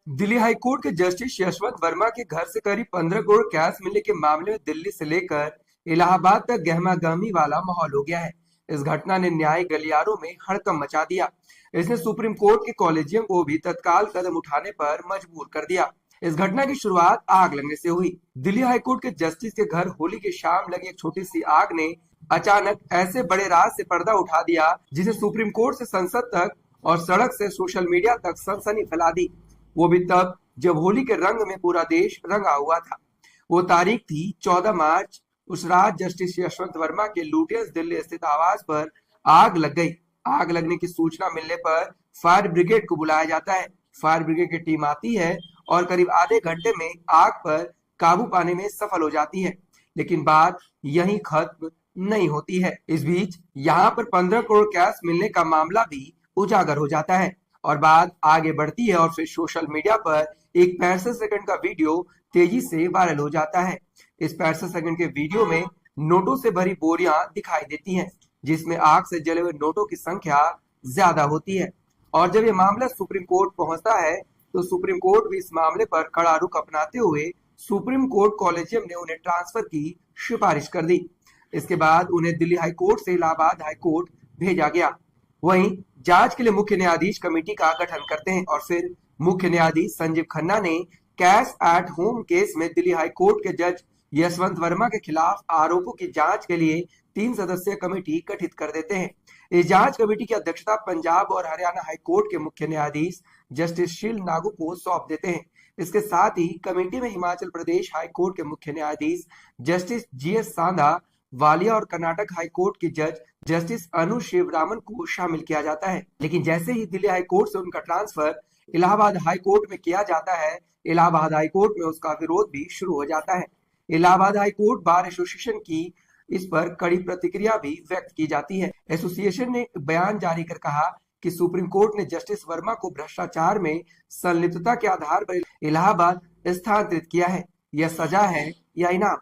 Delhi high court के justice Yashwant Verma के घर से करीब 15 करोड़ कैश मिलने के मामले में दिल्ली से लेकर इलाहाबाद तक गहमा-गहमी वाला माहौल हो गया है। इस घटना ने न्यायिक गलियारों में हड़कंप मचा दिया। इसने सुप्रीम कोर्ट के कॉलेजियम को भी तत्काल कदम उठाने पर मजबूर कर दिया। इस घटना की शुरुआत आग लगने से हुई। दिल्ली हाई कोर्ट के जस्टिस के घर होली की शाम लगी एक छोटी सी आग ने अचानक ऐसे बड़े राज से पर्दा उठा दिया, जिसे सुप्रीम कोर्ट से संसद तक और सड़क से सोशल मीडिया तक सनसनी फैला दी। वो भी तब जब होली के रंग में पूरा देश रंगा हुआ था। वो तारीख थी 14 मार्च। उस रात जस्टिस यशवंत वर्मा के लुटियंस दिल्ली स्थित आवास पर आग लग गई। आग लगने की सूचना मिलने पर फायर ब्रिगेड को बुलाया जाता है। फायर ब्रिगेड की टीम आती है और करीब आधे घंटे में आग पर काबू पाने में सफल हो जाती है। लेकिन बात यहीं खत्म नहीं होती है। इस बीच यहाँ पर 15 करोड़ कैश मिलने का मामला भी उजागर हो जाता है और बात आगे बढ़ती है और फिर सोशल मीडिया पर एक 65 सेकंड का वीडियो तेजी से वायरल हो जाता है। इस 65 सेकंड के वीडियो में नोटों से भरी बोरियां दिखाई देती हैं, जिसमें आग से जले हुए नोटों की संख्या ज्यादा होती है। और जब ये मामला सुप्रीम कोर्ट पहुंचता है तो सुप्रीम कोर्ट भी इस मामले पर कड़ा रुख अपनाते हुए सुप्रीम कोर्ट कॉलेजियम ने उन्हें ट्रांसफर की सिफारिश कर दी। इसके बाद उन्हें दिल्ली हाई कोर्ट से इलाहाबाद हाई कोर्ट भेजा गया। वहीं जांच के लिए मुख्य न्यायाधीश कमेटी का गठन करते हैं और फिर मुख्य न्यायाधीश संजीव खन्ना ने कैश एट होम केस में दिल्ली हाई कोर्ट के जज यशवंत वर्मा के खिलाफ आरोपों की जांच के लिए 3 सदस्यीय कमेटी गठित कर देते हैं। इस जांच कमेटी की अध्यक्षता पंजाब और हरियाणा हाई कोर्ट के मुख्य न्यायाधीश जस्टिस शील नागू को सौंप देते हैं। इसके साथ ही कमेटी में हिमाचल प्रदेश हाई कोर्ट के मुख्य न्यायाधीश जस्टिस GS सांधा वालिया और कर्नाटक हाई कोर्ट की जज जस्टिस अनु शिवरामन को शामिल किया जाता है। लेकिन जैसे ही दिल्ली हाई कोर्ट से उनका ट्रांसफर इलाहाबाद हाई कोर्ट में किया जाता है, इलाहाबाद हाई कोर्ट में उसका विरोध भी शुरू हो जाता है। Allahabad high court bar association की इस पर कड़ी प्रतिक्रिया भी व्यक्त की जाती है। एसोसिएशन ने बयान जारी कर कहा कि सुप्रीम कोर्ट ने जस्टिस वर्मा को भ्रष्टाचार में संलिप्तता के आधार पर इलाहाबाद स्थानांतरित किया है। यह सजा है या इनाम?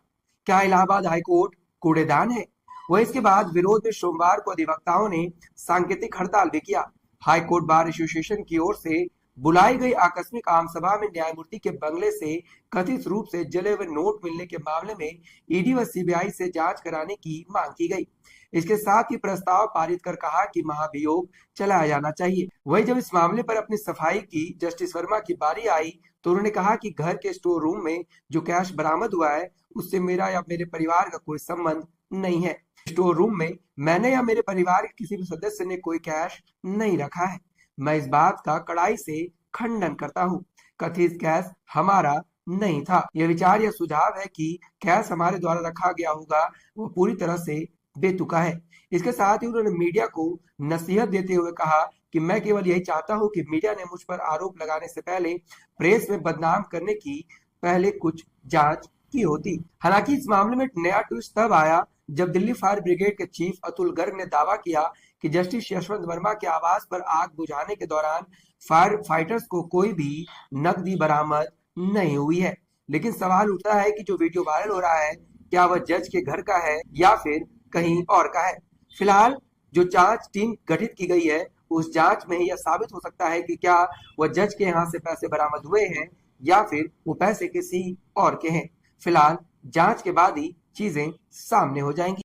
क्या इलाहाबाद हाई कोर्ट कूड़ेदान है? वह इसके बाद विरोध में सोमवार को अधिवक्ताओं ने सांकेतिक हड़ताल भी किया। हाई कोर्ट बार एसोसिएशन की ओर से बुलाई गई आकस्मिक आम सभा में न्यायमूर्ति के बंगले से कथित रूप से जले हुए नोट मिलने के मामले में ईडी व सीबीआई से जांच कराने की मांग की गई। इसके साथ ही प्रस्ताव पारित कर कहा कि महाभियोग चलाया जाना चाहिए। वही जब इस मामले पर अपनी सफाई की जस्टिस वर्मा की बारी आई तो उन्होंने कहा कि घर के स्टोर रूम में जो कैश बरामद हुआ है उससे मेरा या मेरे परिवार का कोई संबंध नहीं है। स्टोर रूम में मैंने या मेरे परिवार के किसी भी सदस्य ने कोई कैश नहीं रखा है। मैं इस बात का कड़ाई से खंडन करता हूँ। कथित कैश हमारा नहीं था। यह विचार या सुझाव है कि कैश हमारे द्वारा रखा गया होगा वो पूरी तरह से बेतुका है। इसके साथ ही उन्होंने मीडिया को नसीहत देते हुए कहा कि मैं केवल यही चाहता हूं कि मीडिया ने मुझ पर आरोप लगाने से पहले प्रेस में बदनाम करने की पहले कुछ जांच की होती। हालांकि इस मामले में नया ट्विस्ट तब आया जब दिल्ली फायर ब्रिगेड के चीफ अतुल गर्ग ने दावा किया कि जस्टिस यशवंत वर्मा के आवास पर आग बुझाने के दौरान फायर फाइटर्स को कोई भी नकदी बरामद नहीं हुई है। लेकिन सवाल उठता है कि जो वीडियो वायरल हो रहा है क्या वह जज के घर का है या फिर कहीं और का है। फिलहाल जो जांच टीम गठित की गई है उस जांच में यह साबित हो सकता है कि क्या वह जज के यहाँ से पैसे बरामद हुए हैं या फिर वो पैसे किसी और के हैं। फिलहाल जांच के बाद ही चीजें सामने हो जाएंगी।